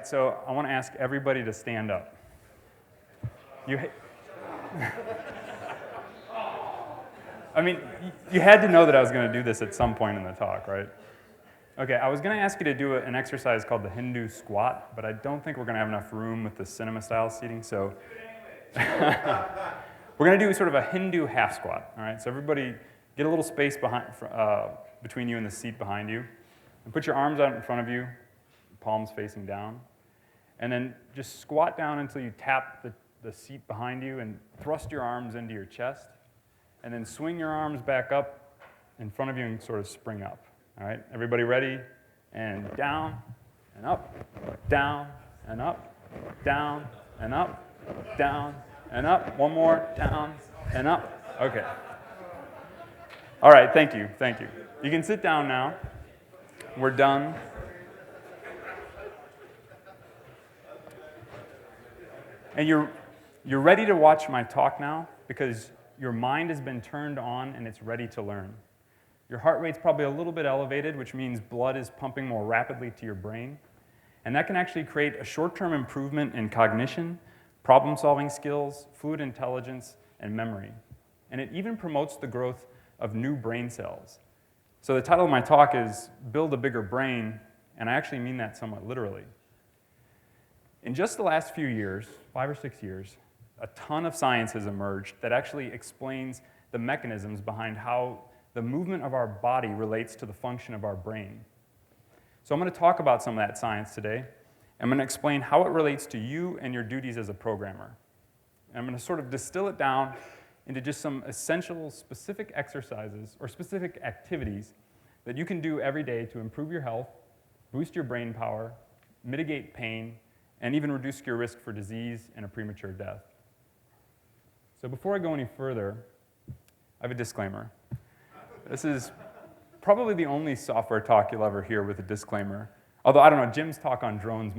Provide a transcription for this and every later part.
right, so I want to ask everybody to stand up. I mean, you had to know that I was going to do this at some point in the talk, right? Okay, I was going to ask you to do an exercise called the Hindu squat, but I don't think we're going to have enough room with the cinema-style seating, so we're going to do sort of a Hindu half squat, all right? So everybody get a little space between you and the seat behind you, and put your arms out in front of you, palms facing down, and then just squat down until you tap the seat behind you and thrust your arms into your chest, and then swing your arms back up in front of you and sort of spring up. All right, everybody ready? And down and up, down and up, down and up, down and up. One more, down and up. Okay. All right, thank you, thank you. You can sit down now. We're done. And you're ready to watch my talk now because your mind has been turned on and it's ready to learn. Your heart rate's probably a little bit elevated, which means blood is pumping more rapidly to your brain. And that can actually create a short-term improvement in cognition, problem-solving skills, fluid intelligence, and memory. And it even promotes the growth of new brain cells. So the title of my talk is Build a Bigger Brain, and I actually mean that somewhat literally. In just the last few years, 5 or 6 years, a ton of science has emerged that actually explains the mechanisms behind how the movement of our body relates to the function of our brain. So I'm going to talk about some of that science today. I'm going to explain how it relates to you and your duties as a programmer. And I'm going to sort of distill it down into just some essential specific exercises or specific activities that you can do every day to improve your health, boost your brain power, mitigate pain, and even reduce your risk for disease and a premature death. So before I go any further, I have a disclaimer. This is probably the only software talk you'll ever hear with a disclaimer. Although, I don't know, Jim's talk on drones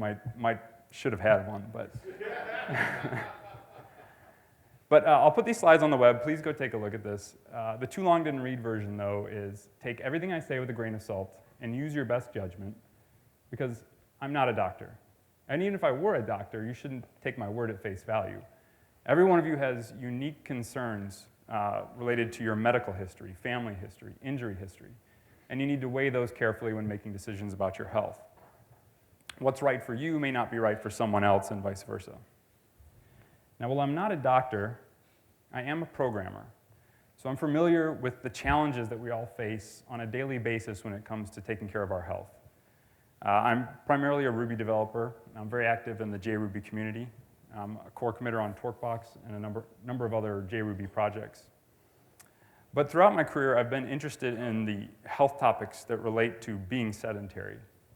should have had one, but. But I'll put these slides on the web. Please go take a look at this. The too long didn't read version, though, is take everything I say with a grain of salt and use your best judgment, because I'm not a doctor. And even if I were a doctor, you shouldn't take my word at face value. Every one of you has unique concerns related to your medical history, family history, injury history, and you need to weigh those carefully when making decisions about your health. What's right for you may not be right for someone else, and vice versa. Now, while I'm not a doctor, I am a programmer, so I'm familiar with the challenges that we all face on a daily basis when it comes to taking care of our health. I'm primarily a Ruby developer. I'm very active in the JRuby community. I'm a core committer on TorqueBox and a number of other JRuby projects. But throughout my career, I've been interested in the health topics that relate to being sedentary.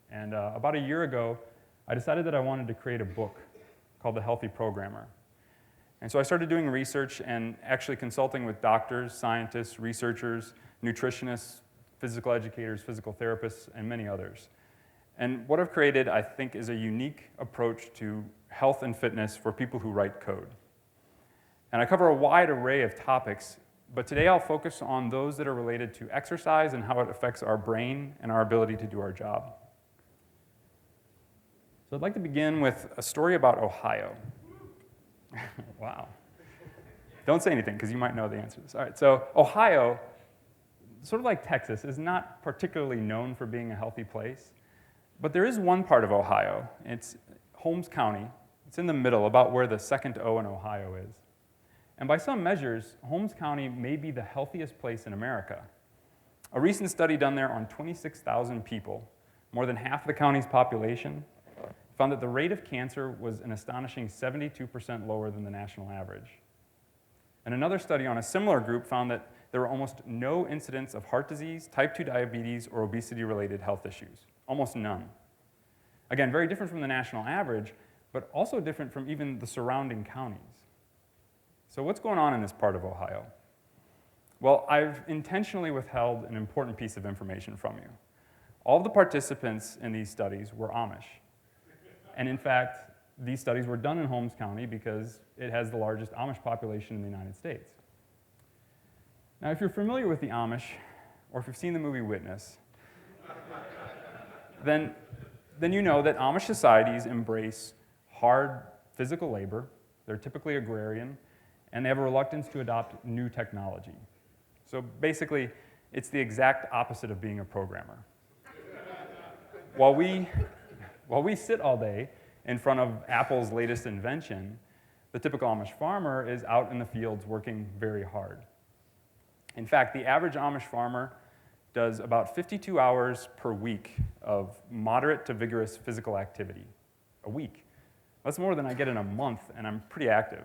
And about a year ago, I decided that I wanted to create a book called The Healthy Programmer. And so I started doing research and actually consulting with doctors, scientists, researchers, nutritionists, physical educators, physical therapists, and many others. And what I've created, I think, is a unique approach to health and fitness for people who write code. And I cover a wide array of topics, but today I'll focus on those that are related to exercise and how it affects our brain and our ability to do our job. So I'd like to begin with a story about Ohio. Wow. Don't say anything, because you might know the answer to this. All right, so Ohio, sort of like Texas, is not particularly known for being a healthy place. But there is one part of Ohio. It's Holmes County. It's in the middle, about where the second O in Ohio is. And by some measures, Holmes County may be the healthiest place in America. A recent study done there on 26,000 people, more than half the county's population, found that the rate of cancer was an astonishing 72% lower than the national average. And another study on a similar group found that there were almost no incidents of heart disease, type 2 diabetes, or obesity-related health issues. Almost none. Again, very different from the national average, but also different from even the surrounding counties. So what's going on in this part of Ohio? Well, I've intentionally withheld an important piece of information from you. All of the participants in these studies were Amish. And in fact, these studies were done in Holmes County because it has the largest Amish population in the United States. Now, if you're familiar with the Amish, or if you've seen the movie Witness, then then you know that Amish societies embrace hard physical labor, they're typically agrarian, and they have a reluctance to adopt new technology. So basically, it's the exact opposite of being a programmer. While we sit all day in front of Apple's latest invention, the typical Amish farmer is out in the fields working very hard. In fact, the average Amish farmer does about 52 hours per week of moderate to vigorous physical activity a week. That's more than I get in a month, and I'm pretty active.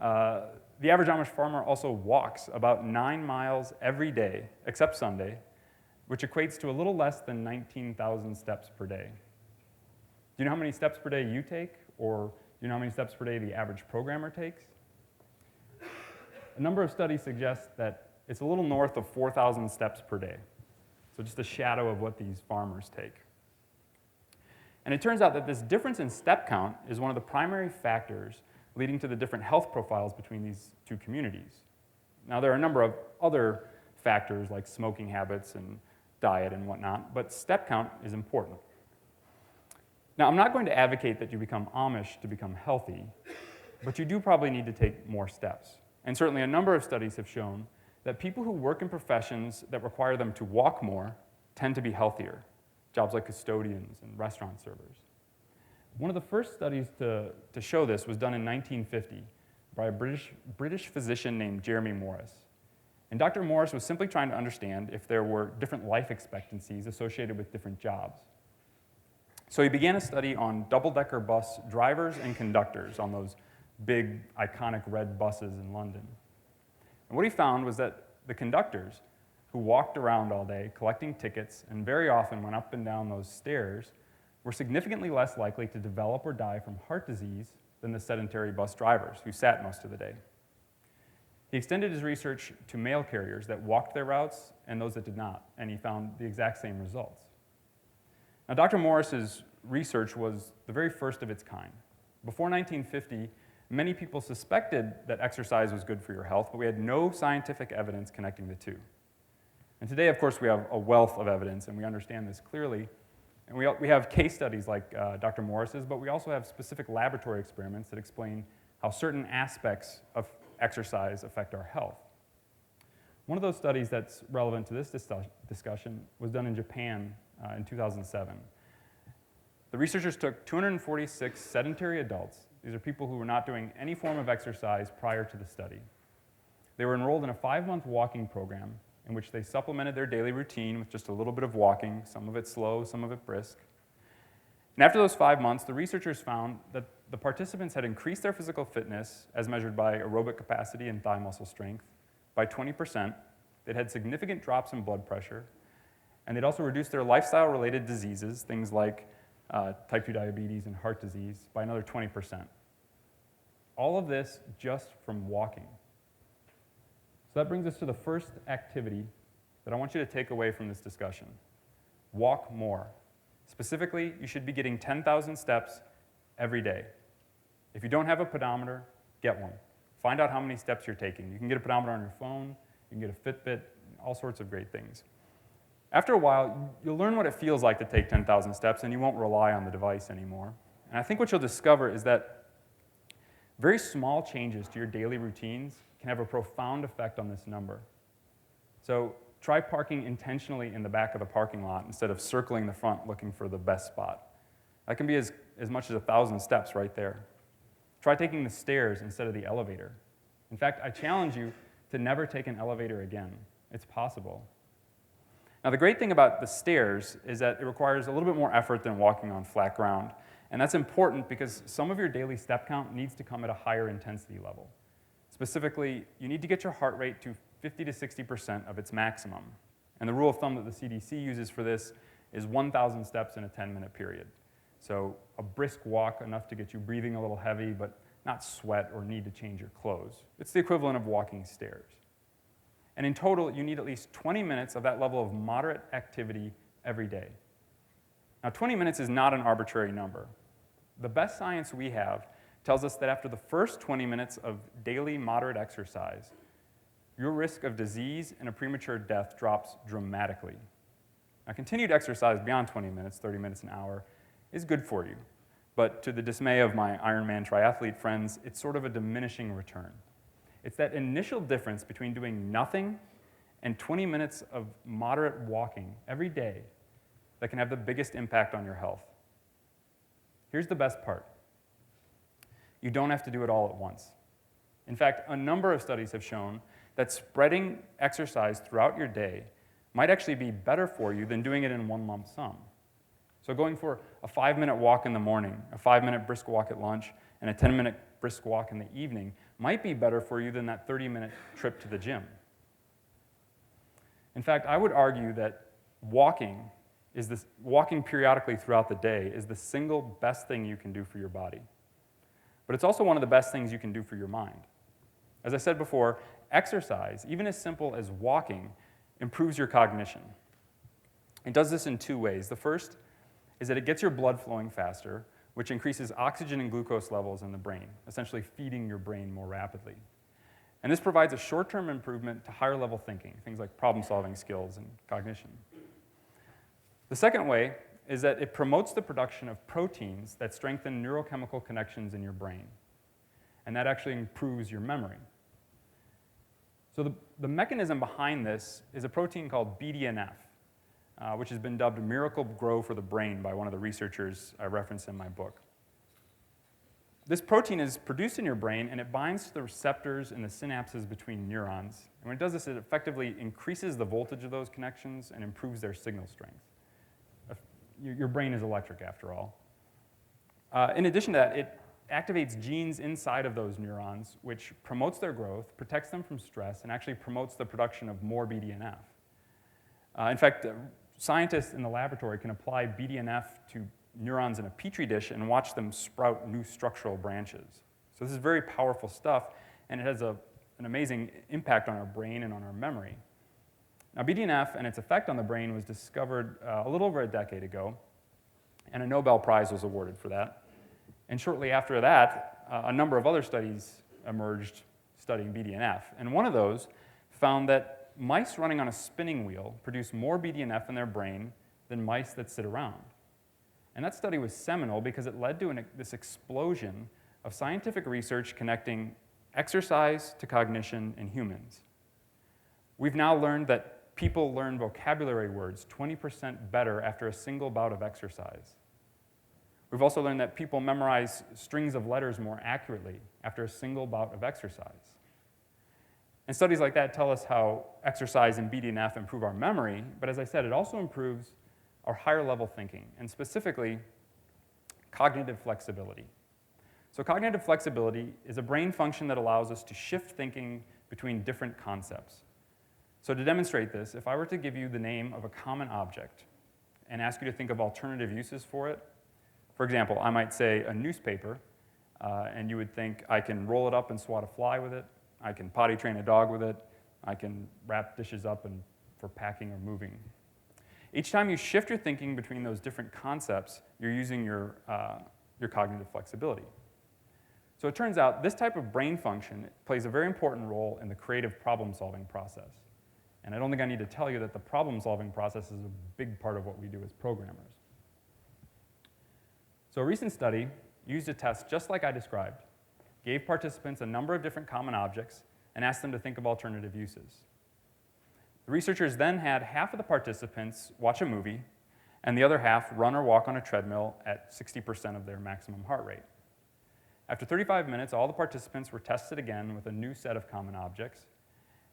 The average Amish farmer also walks about 9 miles every day, except Sunday, which equates to a little less than 19,000 steps per day. Do you know how many steps per day you take, or do you know how many steps per day the average programmer takes? A number of studies suggest that it's a little north of 4,000 steps per day. So just a shadow of what these farmers take. And it turns out that this difference in step count is one of the primary factors leading to the different health profiles between these two communities. Now, there are a number of other factors like smoking habits and diet and whatnot, but step count is important. Now, I'm not going to advocate that you become Amish to become healthy, but you do probably need to take more steps. And certainly a number of studies have shown that people who work in professions that require them to walk more tend to be healthier, jobs like custodians and restaurant servers. One of the first studies to show this was done in 1950 by a British physician named Jeremy Morris. And Dr. Morris was simply trying to understand if there were different life expectancies associated with different jobs. So he began a study on double-decker bus drivers and conductors on those big, iconic red buses in London. And what he found was that the conductors, who walked around all day collecting tickets and very often went up and down those stairs, were significantly less likely to develop or die from heart disease than the sedentary bus drivers, who sat most of the day. He extended his research to mail carriers that walked their routes and those that did not, and he found the exact same results. Now, Dr. Morris's research was the very first of its kind. Before 1950, many people suspected that exercise was good for your health, but we had no scientific evidence connecting the two. And today, of course, we have a wealth of evidence, and we understand this clearly. And we have case studies like Dr. Morris's, but we also have specific laboratory experiments that explain how certain aspects of exercise affect our health. One of those studies that's relevant to this discussion was done in Japan in 2007. The researchers took 246 sedentary adults. These are people who were not doing any form of exercise prior to the study. They were enrolled in a 5-month walking program in which they supplemented their daily routine with just a little bit of walking, some of it slow, some of it brisk. And after those 5 months, the researchers found that the participants had increased their physical fitness, as measured by aerobic capacity and thigh muscle strength, by 20%. They'd had significant drops in blood pressure, and they'd also reduced their lifestyle-related diseases, things like type 2 diabetes and heart disease, by another 20%. All of this just from walking. So that brings us to the first activity that I want you to take away from this discussion. Walk more. Specifically, you should be getting 10,000 steps every day. If you don't have a pedometer, get one. Find out how many steps you're taking. You can get a pedometer on your phone, you can get a Fitbit, all sorts of great things. After a while, you'll learn what it feels like to take 10,000 steps, and you won't rely on the device anymore. And I think what you'll discover is that very small changes to your daily routines can have a profound effect on this number. So try parking intentionally in the back of the parking lot instead of circling the front looking for the best spot. That can be as much as 1,000 steps right there. Try taking the stairs instead of the elevator. In fact, I challenge you to never take an elevator again. It's possible. Now, the great thing about the stairs is that it requires a little bit more effort than walking on flat ground. And that's important because some of your daily step count needs to come at a higher intensity level. Specifically, you need to get your heart rate to 50 to 60% of its maximum. And the rule of thumb that the CDC uses for this is 1,000 steps in a 10-minute period. So a brisk walk, enough to get you breathing a little heavy, but not sweat or need to change your clothes. It's the equivalent of walking stairs. And in total, you need at least 20 minutes of that level of moderate activity every day. Now, 20 minutes is not an arbitrary number. The best science we have tells us that after the first 20 minutes of daily moderate exercise, your risk of disease and a premature death drops dramatically. Now, continued exercise beyond 20 minutes, 30 minutes, an hour is good for you. But to the dismay of my Ironman triathlete friends, it's sort of a diminishing return. It's that initial difference between doing nothing and 20 minutes of moderate walking every day that can have the biggest impact on your health. Here's the best part. You don't have to do it all at once. In fact, a number of studies have shown that spreading exercise throughout your day might actually be better for you than doing it in one lump sum. So going for a 5-minute walk in the morning, a 5-minute brisk walk at lunch, and a 10-minute brisk walk in the evening might be better for you than that 30-minute trip to the gym. In fact, I would argue that walking periodically throughout the day is the single best thing you can do for your body. But it's also one of the best things you can do for your mind. As I said before, exercise, even as simple as walking, improves your cognition. It does this in 2 ways. The first is that it gets your blood flowing faster, which increases oxygen and glucose levels in the brain, essentially feeding your brain more rapidly. And this provides a short-term improvement to higher-level thinking, things like problem-solving skills and cognition. The second way is that it promotes the production of proteins that strengthen neurochemical connections in your brain. And that actually improves your memory. So the mechanism behind this is a protein called BDNF, which has been dubbed miracle grow for the brain by one of the researchers I reference in my book. This protein is produced in your brain, and it binds to the receptors in the synapses between neurons. And when it does this, it effectively increases the voltage of those connections and improves their signal strength. Your brain is electric, after all. In addition to that, it activates genes inside of those neurons, which promotes their growth, protects them from stress, and actually promotes the production of more BDNF. In fact, scientists in the laboratory can apply BDNF to neurons in a petri dish and watch them sprout new structural branches. So this is very powerful stuff, and it has an amazing impact on our brain and on our memory. Now, BDNF and its effect on the brain was discovered a little over a decade ago, and a Nobel Prize was awarded for that. And shortly after that, a number of other studies emerged studying BDNF. And one of those found that mice running on a spinning wheel produce more BDNF in their brain than mice that sit around. And that study was seminal because it led to this explosion of scientific research connecting exercise to cognition in humans. We've now learned that people learn vocabulary words 20% better after a single bout of exercise. We've also learned that people memorize strings of letters more accurately after a single bout of exercise. And studies like that tell us how exercise and BDNF improve our memory, but as I said, it also improves our higher level thinking, and specifically, cognitive flexibility. So cognitive flexibility is a brain function that allows us to shift thinking between different concepts. So to demonstrate this, if I were to give you the name of a common object and ask you to think of alternative uses for it, for example, I might say a newspaper, and you would think I can roll it up and swat a fly with it, I can potty train a dog with it, I can wrap dishes up for packing or moving. Each time you shift your thinking between those different concepts, you're using your cognitive flexibility. So it turns out this type of brain function plays a very important role in the creative problem-solving process. And I don't think I need to tell you that the problem-solving process is a big part of what we do as programmers. So a recent study used a test just like I described, gave participants a number of different common objects, and asked them to think of alternative uses. The researchers then had half of the participants watch a movie, and the other half run or walk on a treadmill at 60% of their maximum heart rate. After 35 minutes, all the participants were tested again with a new set of common objects,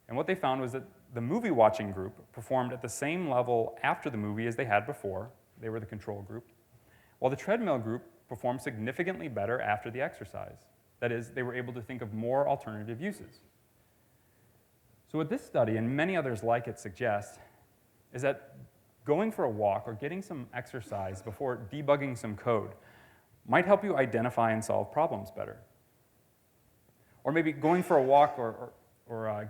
and what they found was that the movie-watching group performed at the same level after the movie as they had before. They were the control group, while the treadmill group performed significantly better after the exercise. That is, they were able to think of more alternative uses. So what this study and many others like it suggest is that going for a walk or getting some exercise before debugging some code might help you identify and solve problems better. Or maybe going for a walk or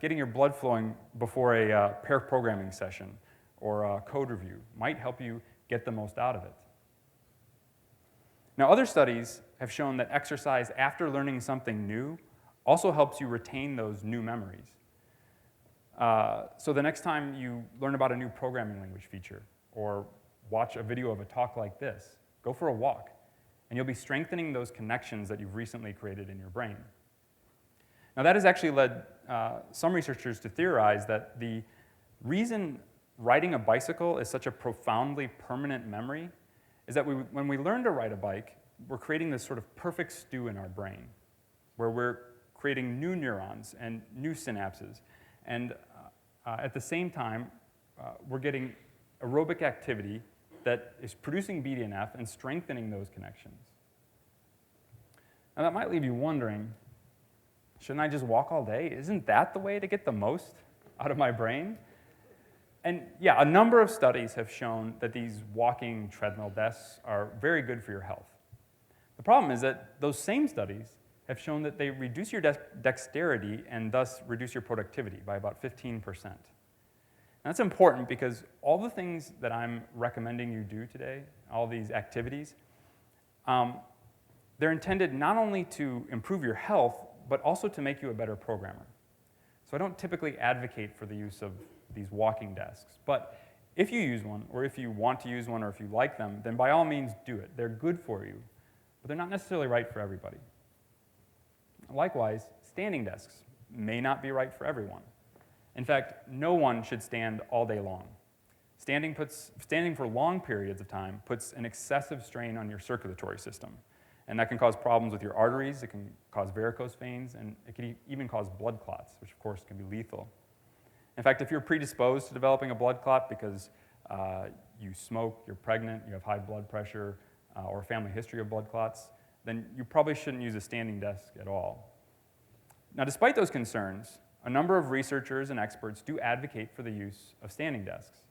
getting your blood flowing before a pair programming session or a code review might help you get the most out of it. Now, other studies have shown that exercise after learning something new also helps you retain those new memories. So the next time you learn about a new programming language feature, or watch a video of a talk like this. Go for a walk, and you'll be strengthening those connections that you've recently created in your brain. Now, that has actually led some researchers to theorize that the reason riding a bicycle is such a profoundly permanent memory is that when we learn to ride a bike, we're creating this sort of perfect stew in our brain, where we're creating new neurons and new synapses. And at the same time, we're getting aerobic activity that is producing BDNF and strengthening those connections. Now, that might leave you wondering, shouldn't I just walk all day? Isn't that the way to get the most out of my brain? And yeah, a number of studies have shown that these walking treadmill desks are very good for your health. The problem is that those same studies have shown that they reduce your dexterity and thus reduce your productivity by about 15%. And that's important because all the things that I'm recommending you do today, all these activities, they're intended not only to improve your health, but also to make you a better programmer. So I don't typically advocate for the use of these walking desks, but if you use one, or if you want to use one, or if you like them, then by all means do it. They're good for you, but they're not necessarily right for everybody. Likewise, standing desks may not be right for everyone. In fact, no one should stand all day long. Standing for long periods of time puts an excessive strain on your circulatory system, and that can cause problems with your arteries, it can cause varicose veins, and it can even cause blood clots, which of course can be lethal. In fact, if you're predisposed to developing a blood clot because you smoke, you're pregnant, you have high blood pressure, or a family history of blood clots, then you probably shouldn't use a standing desk at all. Now, despite those concerns, a number of researchers and experts do advocate for the use of standing desks,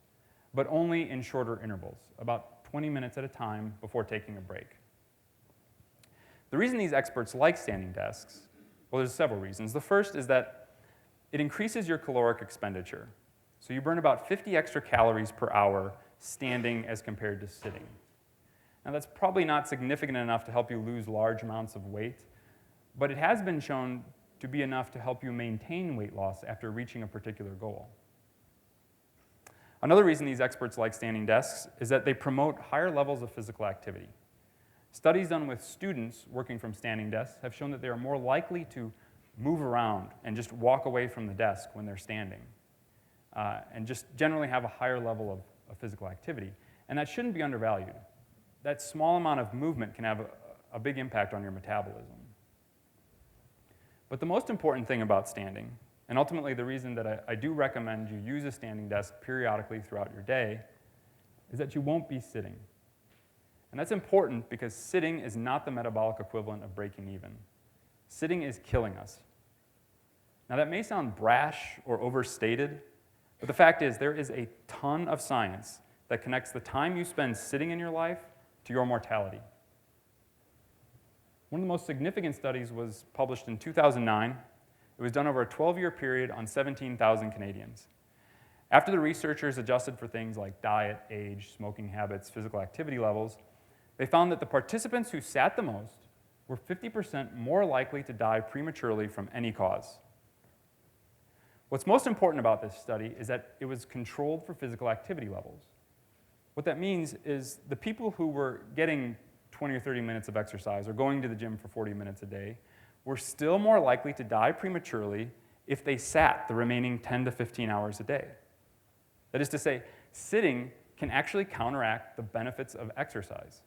but only in shorter intervals, about 20 minutes at a time before taking a break. The reason these experts like standing desks, well, there's several reasons. The first is that it increases your caloric expenditure. So you burn about 50 extra calories per hour standing as compared to sitting. Now, that's probably not significant enough to help you lose large amounts of weight, but it has been shown to be enough to help you maintain weight loss after reaching a particular goal. Another reason these experts like standing desks is that they promote higher levels of physical activity. Studies done with students working from standing desks have shown that they are more likely to move around and just walk away from the desk when they're standing, and just generally have a higher level of physical activity. And that shouldn't be undervalued. That small amount of movement can have a big impact on your metabolism. But the most important thing about standing, and ultimately the reason that I do recommend you use a standing desk periodically throughout your day, is that you won't be sitting. And that's important because sitting is not the metabolic equivalent of breaking even. Sitting is killing us. Now, that may sound brash or overstated, but the fact is there is a ton of science that connects the time you spend sitting in your life to your mortality. One of the most significant studies was published in 2009. It was done over a 12-year period on 17,000 Canadians. After the researchers adjusted for things like diet, age, smoking habits, physical activity levels, they found that the participants who sat the most were 50% more likely to die prematurely from any cause. What's most important about this study is that it was controlled for physical activity levels. What that means is the people who were getting 20 or 30 minutes of exercise or going to the gym for 40 minutes a day were still more likely to die prematurely if they sat the remaining 10 to 15 hours a day. That is to say, sitting can actually counteract the benefits of exercise.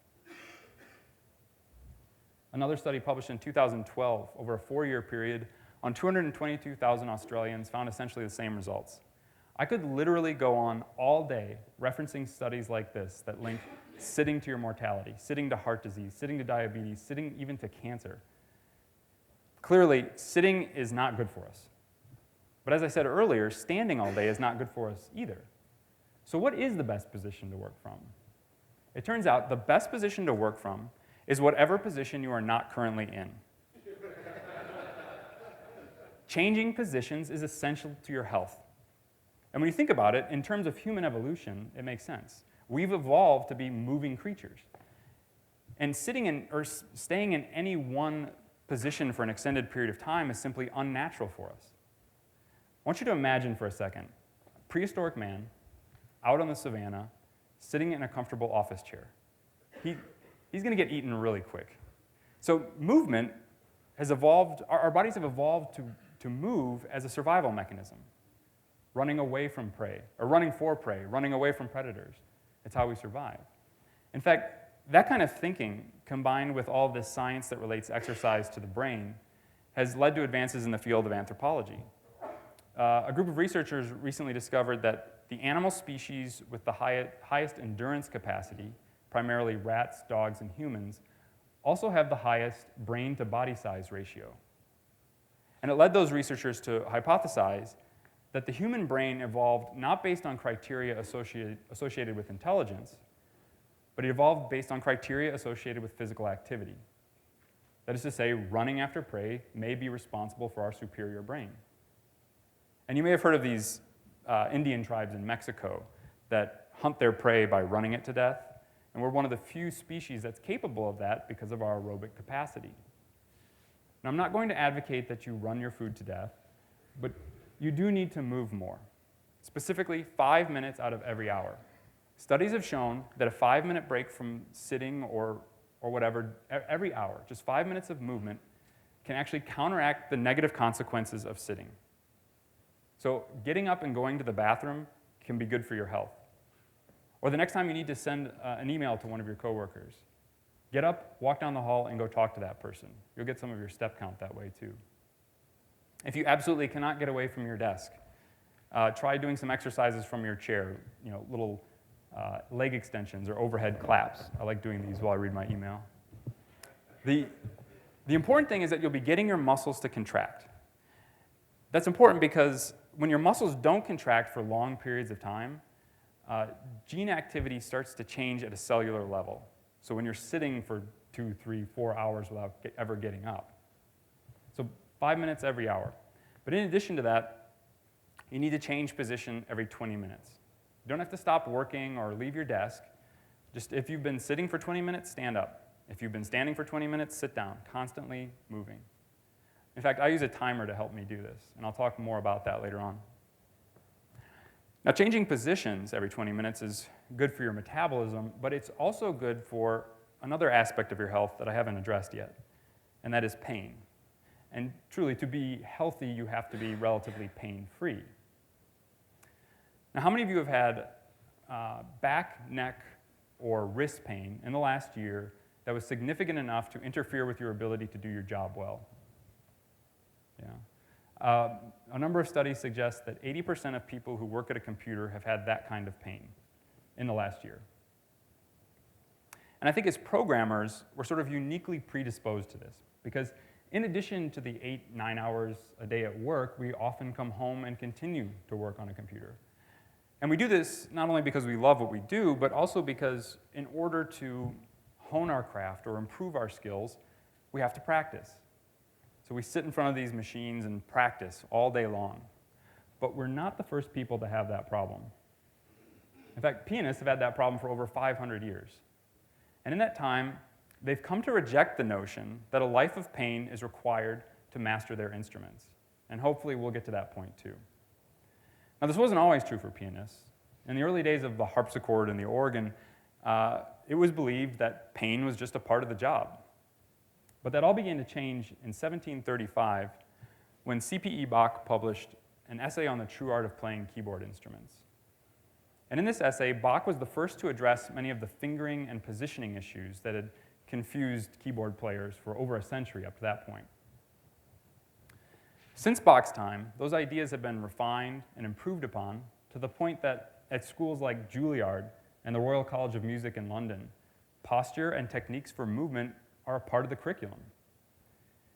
Another study published in 2012, over a 4-year period, on 222,000 Australians found essentially the same results. I could literally go on all day referencing studies like this that link sitting to your mortality, sitting to heart disease, sitting to diabetes, sitting even to cancer. Clearly, sitting is not good for us. But as I said earlier, standing all day is not good for us either. So what is the best position to work from? It turns out the best position to work from is whatever position you are not currently in. Changing positions is essential to your health. And when you think about it, in terms of human evolution, it makes sense. We've evolved to be moving creatures. And sitting in or staying in any one position for an extended period of time is simply unnatural for us. I want you to imagine for a second, a prehistoric man out on the savannah, sitting in a comfortable office chair. He's going to get eaten really quick. So movement has evolved, our bodies have evolved to move as a survival mechanism, running away from prey, or running for prey, running away from predators. It's how we survive. In fact, that kind of thinking, combined with all this science that relates exercise to the brain, has led to advances in the field of anthropology. A group of researchers recently discovered that the animal species with the highest endurance capacity, primarily rats, dogs, and humans, also have the highest brain-to-body size ratio. And it led those researchers to hypothesize that the human brain evolved not based on criteria associated with intelligence, but it evolved based on criteria associated with physical activity. That is to say, running after prey may be responsible for our superior brain. And you may have heard of these Indian tribes in Mexico that hunt their prey by running it to death, and we're one of the few species that's capable of that because of our aerobic capacity. Now, I'm not going to advocate that you run your food to death, but you do need to move more, specifically 5 minutes out of every hour. Studies have shown that a 5-minute break from sitting or whatever every hour, just 5 minutes of movement, can actually counteract the negative consequences of sitting. So getting up and going to the bathroom can be good for your health. Or the next time you need to send an email to one of your coworkers, get up, walk down the hall, and go talk to that person. You'll get some of your step count that way too. If you absolutely cannot get away from your desk, try doing some exercises from your chair, little leg extensions or overhead claps. I like doing these while I read my email. The important thing is that you'll be getting your muscles to contract. That's important because when your muscles don't contract for long periods of time, gene activity starts to change at a cellular level. So when you're sitting for 2, 3, 4 hours without ever getting up. So 5 minutes every hour. But in addition to that, you need to change position every 20 minutes. You don't have to stop working or leave your desk. Just if you've been sitting for 20 minutes, stand up. If you've been standing for 20 minutes, sit down, constantly moving. In fact, I use a timer to help me do this, and I'll talk more about that later on. Now, changing positions every 20 minutes is good for your metabolism, but it's also good for another aspect of your health that I haven't addressed yet, and that is pain. And truly, to be healthy, you have to be relatively pain-free. Now, how many of you have had back, neck, or wrist pain in the last year that was significant enough to interfere with your ability to do your job well? Yeah. A number of studies suggest that 80% of people who work at a computer have had that kind of pain in the last year. And I think as programmers, we're sort of uniquely predisposed to this because in addition to the 8-9 hours a day at work, we often come home and continue to work on a computer. And we do this not only because we love what we do, but also because in order to hone our craft or improve our skills, we have to practice. So we sit in front of these machines and practice all day long. But we're not the first people to have that problem. In fact, pianists have had that problem for over 500 years. And in that time, they've come to reject the notion that a life of pain is required to master their instruments. And hopefully we'll get to that point too. Now, this wasn't always true for pianists. In the early days of the harpsichord and the organ, it was believed that pain was just a part of the job. But that all began to change in 1735 when CPE Bach published an essay on the true art of playing keyboard instruments. And in this essay, Bach was the first to address many of the fingering and positioning issues that had confused keyboard players for over a century up to that point. Since Bach's time, those ideas have been refined and improved upon to the point that at schools like Juilliard and the Royal College of Music in London, posture and techniques for movement are a part of the curriculum.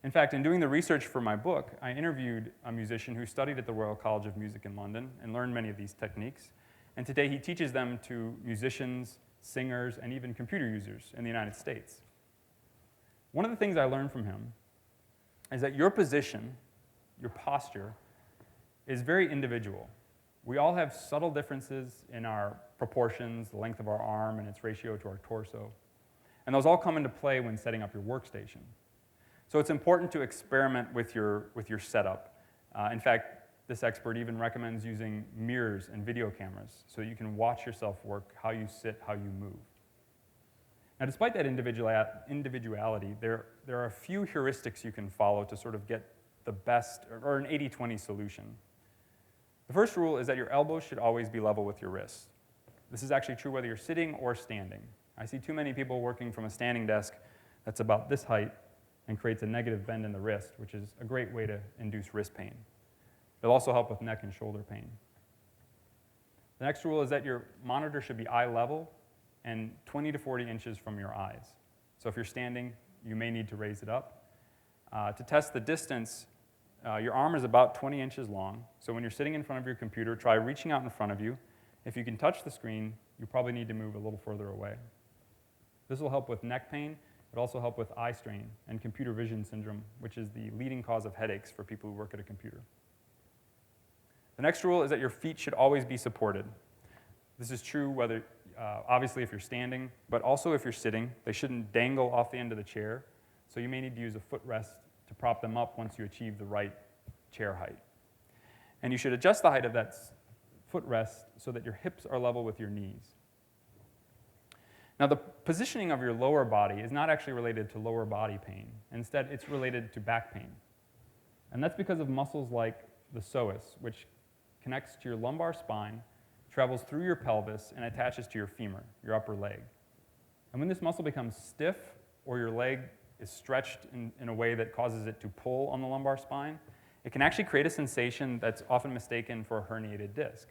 In fact, in doing the research for my book, I interviewed a musician who studied at the Royal College of Music in London and learned many of these techniques. And today he teaches them to musicians, singers, and even computer users in the United States. One of the things I learned from him is that your position, your posture, is very individual. We all have subtle differences in our proportions, the length of our arm and its ratio to our torso. And those all come into play when setting up your workstation. So it's important to experiment with your setup. In fact, this expert even recommends using mirrors and video cameras so that you can watch yourself work, how you sit, how you move. Now, despite that individuality, there are a few heuristics you can follow to sort of get the best, or an 80-20 solution. The first rule is that your elbows should always be level with your wrists. This is actually true whether you're sitting or standing. I see too many people working from a standing desk that's about this height and creates a negative bend in the wrist, which is a great way to induce wrist pain. It'll also help with neck and shoulder pain. The next rule is that your monitor should be eye level and 20 to 40 inches from your eyes. So if you're standing, you may need to raise it up. To test the distance, your arm is about 20 inches long. So when you're sitting in front of your computer, try reaching out in front of you. If you can touch the screen, you probably need to move a little further away. This will help with neck pain. It'll also help with eye strain and computer vision syndrome, which is the leading cause of headaches for people who work at a computer. The next rule is that your feet should always be supported. This is true whether, obviously, if you're standing, but also if you're sitting. They shouldn't dangle off the end of the chair, so you may need to use a footrest to prop them up once you achieve the right chair height. And you should adjust the height of that footrest so that your hips are level with your knees. Now, the positioning of your lower body is not actually related to lower body pain. Instead, it's related to back pain. And that's because of muscles like the psoas, which connects to your lumbar spine, travels through your pelvis, and attaches to your femur, your upper leg. And when this muscle becomes stiff or your leg is stretched in a way that causes it to pull on the lumbar spine, it can actually create a sensation that's often mistaken for a herniated disc.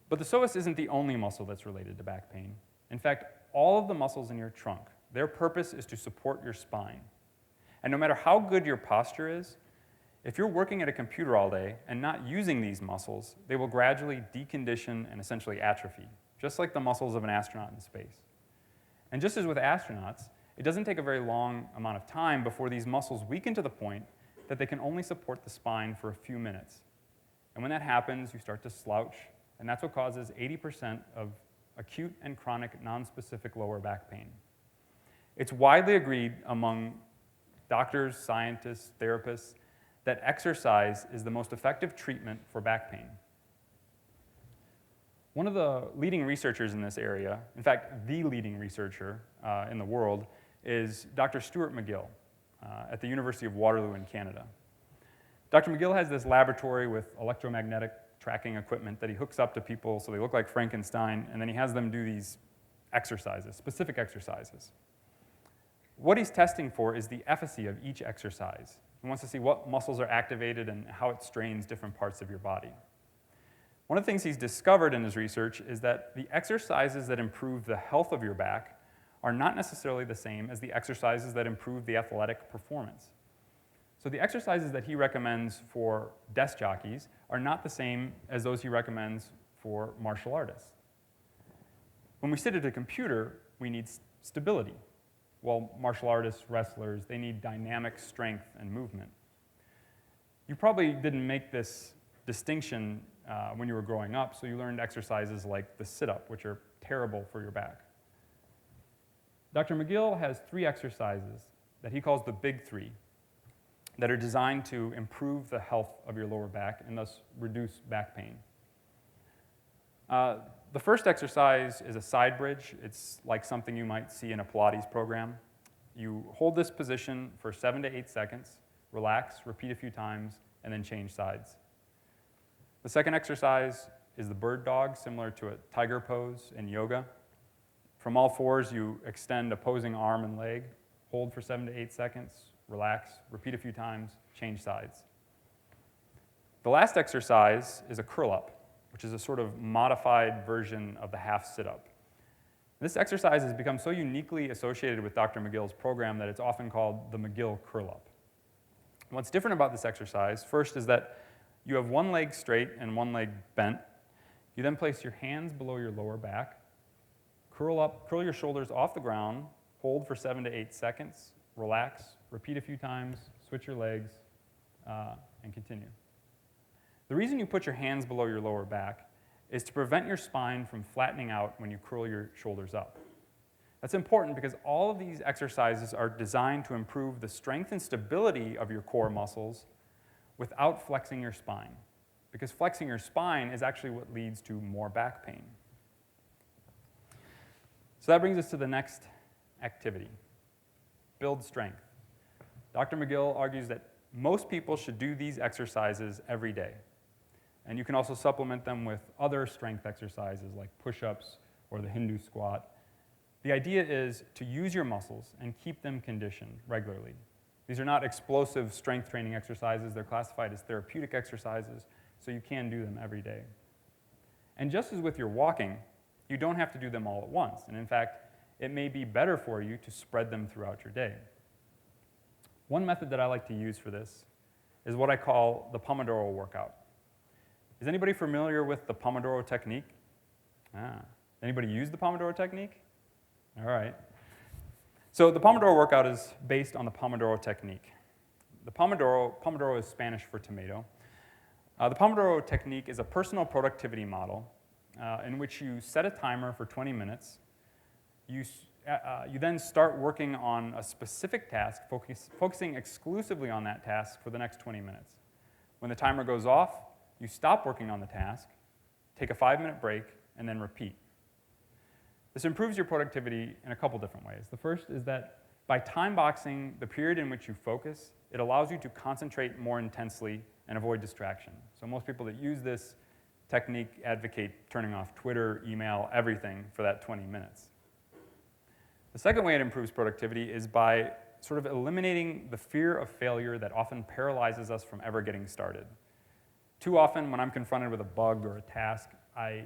But the psoas isn't the only muscle that's related to back pain. In fact, all of the muscles in your trunk, their purpose is to support your spine. And no matter how good your posture is, if you're working at a computer all day and not using these muscles, they will gradually decondition and essentially atrophy, just like the muscles of an astronaut in space. And just as with astronauts, it doesn't take a very long amount of time before these muscles weaken to the point that they can only support the spine for a few minutes. And when that happens, you start to slouch, and that's what causes 80% of acute and chronic nonspecific lower back pain. It's widely agreed among doctors, scientists, therapists, that exercise is the most effective treatment for back pain. One of the leading researchers in this area, in fact, the leading researcher in the world, is Dr. Stuart McGill at the University of Waterloo in Canada. Dr. McGill has this laboratory with electromagnetic tracking equipment that he hooks up to people so they look like Frankenstein, and then he has them do these exercises, specific exercises. What he's testing for is the efficacy of each exercise. He wants to see what muscles are activated and how it strains different parts of your body. One of the things he's discovered in his research is that the exercises that improve the health of your back are not necessarily the same as the exercises that improve the athletic performance. So the exercises that he recommends for desk jockeys are not the same as those he recommends for martial artists. When we sit at a computer, we need stability, while martial artists, wrestlers, they need dynamic strength and movement. You probably didn't make this distinction when you were growing up, so you learned exercises like the sit-up, which are terrible for your back. Dr. McGill has 3 exercises that he calls the big 3 that are designed to improve the health of your lower back and thus reduce back pain. The first exercise is a side bridge. It's like something you might see in a Pilates program. You hold this position for 7 to 8 seconds, relax, repeat a few times, and then change sides. The second exercise is the bird dog, similar to a tiger pose in yoga. From all fours, you extend opposing arm and leg, hold for 7 to 8 seconds, relax, repeat a few times, change sides. The last exercise is a curl-up, which is a sort of modified version of the half sit-up. This exercise has become so uniquely associated with Dr. McGill's program that it's often called the McGill curl-up. What's different about this exercise, first, is that you have one leg straight and one leg bent. You then place your hands below your lower back, curl your shoulders off the ground, hold for 7 to 8 seconds, relax, repeat a few times, switch your legs, and continue. The reason you put your hands below your lower back is to prevent your spine from flattening out when you curl your shoulders up. That's important because all of these exercises are designed to improve the strength and stability of your core muscles without flexing your spine, because flexing your spine is actually what leads to more back pain. So that brings us to the next activity, build strength. Dr. McGill argues that most people should do these exercises every day. And you can also supplement them with other strength exercises like push-ups or the Hindu squat. The idea is to use your muscles and keep them conditioned regularly. These are not explosive strength training exercises. They're classified as therapeutic exercises, so you can do them every day. And just as with your walking, you don't have to do them all at once. And in fact, it may be better for you to spread them throughout your day. One method that I like to use for this is what I call the Pomodoro workout. Is anybody familiar with the Pomodoro Technique? Anybody use the Pomodoro Technique? All right. So the Pomodoro workout is based on the Pomodoro Technique. The Pomodoro is Spanish for tomato. The Pomodoro Technique is a personal productivity model in which you set a timer for 20 minutes. You then start working on a specific task, focusing exclusively on that task for the next 20 minutes. When the timer goes off, you stop working on the task, take a 5-minute break, and then repeat. This improves your productivity in a couple different ways. The first is that by time boxing the period in which you focus, it allows you to concentrate more intensely and avoid distraction. So most people that use this technique advocate turning off Twitter, email, everything for that 20 minutes. The second way it improves productivity is by sort of eliminating the fear of failure that often paralyzes us from ever getting started. Too often when I'm confronted with a bug or a task, I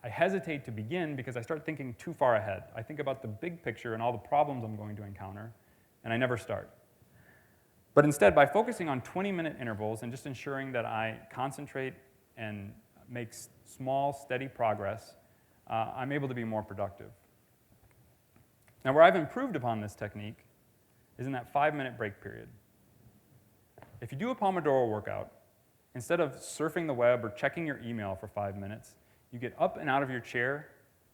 hesitate to begin because I start thinking too far ahead. I think about the big picture and all the problems I'm going to encounter, and I never start. But instead, by focusing on 20-minute intervals and just ensuring that I concentrate and make small, steady progress, I'm able to be more productive. Now, where I've improved upon this technique is in that 5-minute break period. If you do a Pomodoro workout, instead of surfing the web or checking your email for 5 minutes, you get up and out of your chair.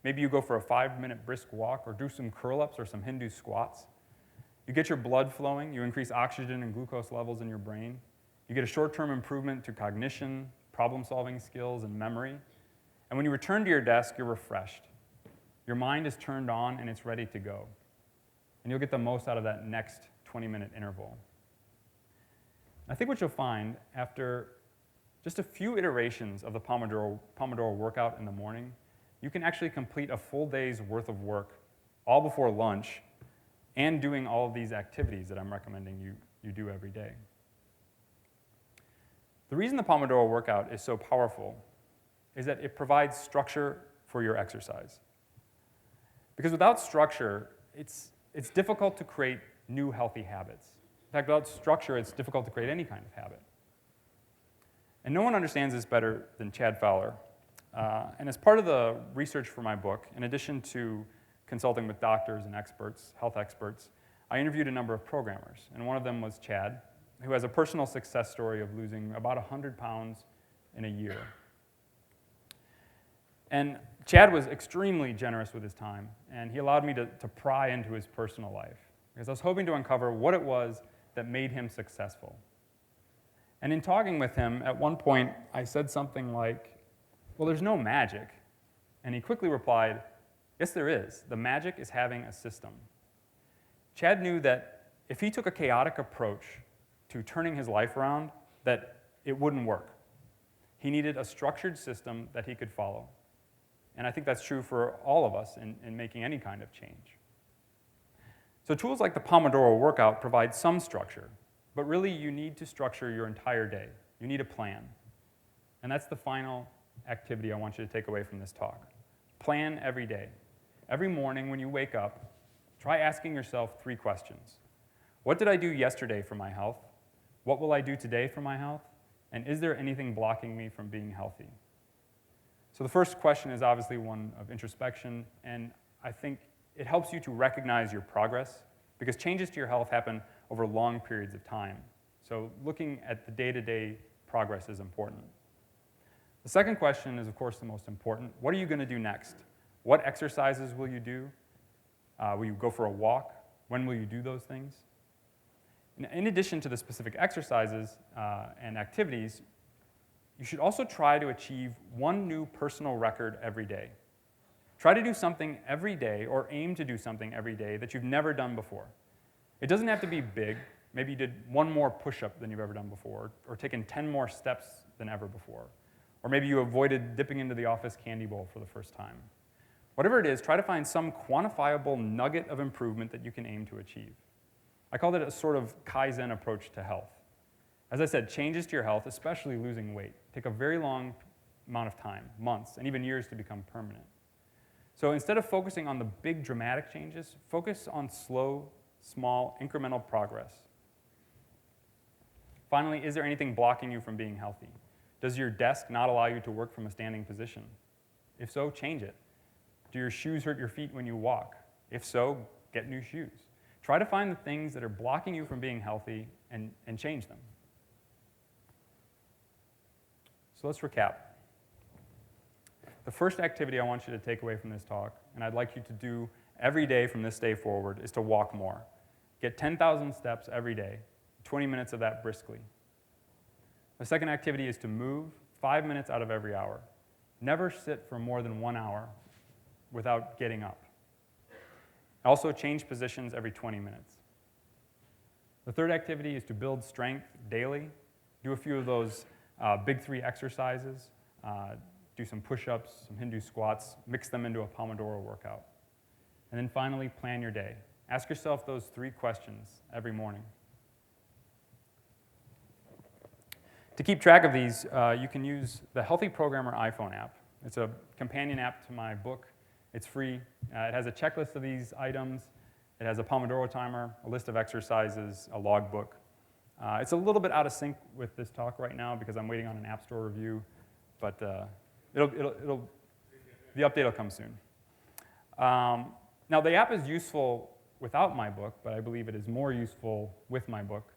Maybe you go for a 5-minute brisk walk or do some curl-ups or some Hindu squats. You get your blood flowing. You increase oxygen and glucose levels in your brain. You get a short-term improvement to cognition, problem-solving skills, and memory. And when you return to your desk, you're refreshed. Your mind is turned on and it's ready to go. And you'll get the most out of that next 20-minute interval. I think what you'll find after just a few iterations of the Pomodoro workout in the morning, you can actually complete a full day's worth of work all before lunch and doing all of these activities that I'm recommending you do every day. The reason the Pomodoro workout is so powerful is that it provides structure for your exercise. Because without structure, it's difficult to create new healthy habits. In fact, without structure, it's difficult to create any kind of habit. And no one understands this better than Chad Fowler. And as part of the research for my book, in addition to consulting with doctors and experts, health experts, I interviewed a number of programmers. And one of them was Chad, who has a personal success story of losing about 100 pounds in a year. And Chad was extremely generous with his time, and he allowed me to pry into his personal life, because I was hoping to uncover what it was that made him successful. And in talking with him, at one point, I said something like, well, there's no magic. And he quickly replied, yes, there is. The magic is having a system. Chad knew that if he took a chaotic approach to turning his life around, that it wouldn't work. He needed a structured system that he could follow. And I think that's true for all of us in making any kind of change. So tools like the Pomodoro workout provide some structure, but really you need to structure your entire day. You need a plan. And that's the final activity I want you to take away from this talk. Plan every day. Every morning when you wake up, try asking yourself 3 questions. What did I do yesterday for my health? What will I do today for my health? And is there anything blocking me from being healthy? So the first question is obviously one of introspection, and I think it helps you to recognize your progress, because changes to your health happen over long periods of time. So looking at the day-to-day progress is important. The second question is, of course, the most important. What are you going to do next? What exercises will you do? Will you go for a walk? When will you do those things? In addition to the specific exercises and activities, you should also try to achieve one new personal record every day. Try to do something every day, or aim to do something every day that you've never done before. It doesn't have to be big. Maybe you did one more push-up than you've ever done before, or taken 10 more steps than ever before. Or maybe you avoided dipping into the office candy bowl for the first time. Whatever it is, try to find some quantifiable nugget of improvement that you can aim to achieve. I call it a sort of Kaizen approach to health. As I said, changes to your health, especially losing weight, take a very long amount of time, months, and even years to become permanent. So instead of focusing on the big dramatic changes, focus on slow, small, incremental progress. Finally, is there anything blocking you from being healthy? Does your desk not allow you to work from a standing position? If so, change it. Do your shoes hurt your feet when you walk? If so, get new shoes. Try to find the things that are blocking you from being healthy and change them. So let's recap. The first activity I want you to take away from this talk, and I'd like you to do every day from this day forward, is to walk more. Get 10,000 steps every day, 20 minutes of that briskly. The second activity is to move 5 minutes out of every hour. Never sit for more than 1 hour without getting up. Also, change positions every 20 minutes. The third activity is to build strength daily. Do a few of those big 3 exercises. Do some push-ups, some Hindu squats, mix them into a Pomodoro workout. And then finally, plan your day. Ask yourself those 3 questions every morning. To keep track of these, you can use the Healthy Programmer iPhone app. It's a companion app to my book. It's free. It has a checklist of these items. It has a Pomodoro timer, a list of exercises, a logbook. It's a little bit out of sync with this talk right now because I'm waiting on an App Store review, but the update will come soon. Now, the app is useful without my book, but I believe it is more useful with my book.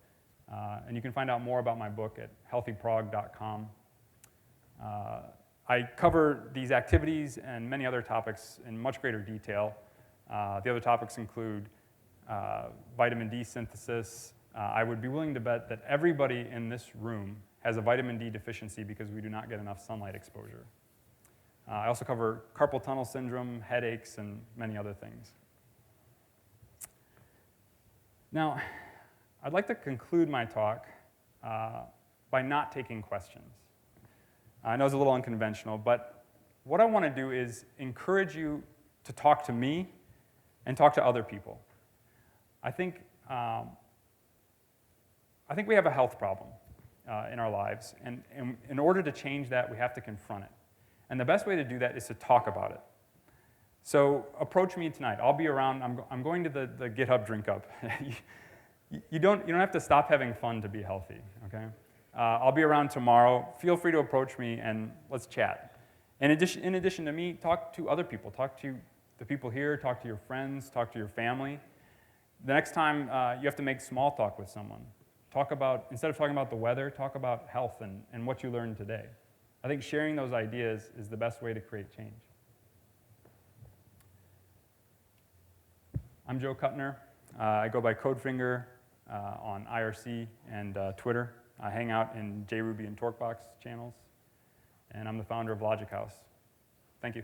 And you can find out more about my book at healthyprog.com. I cover these activities and many other topics in much greater detail. The other topics include vitamin D synthesis. I would be willing to bet that everybody in this room has a vitamin D deficiency because we do not get enough sunlight exposure. I also cover carpal tunnel syndrome, headaches, and many other things. Now, I'd like to conclude my talk by not taking questions. I know it's a little unconventional, but what I want to do is encourage you to talk to me and talk to other people. I think we have a health problem in our lives, and in order to change that, we have to confront it. And the best way to do that is to talk about it. So approach me tonight. I'll be around. I'm going to the GitHub drink up. You don't have to stop having fun to be healthy, okay? I'll be around tomorrow. Feel free to approach me and let's chat. In addition to me, talk to other people. Talk to the people here, talk to your friends, talk to your family. The next time you have to make small talk with someone, instead of talking about the weather, talk about health and what you learned today. I think sharing those ideas is the best way to create change. I'm Joe Kutner. I go by Codefinger on IRC and Twitter. I hang out in JRuby and TorqueBox channels, and I'm the founder of Logic House. Thank you.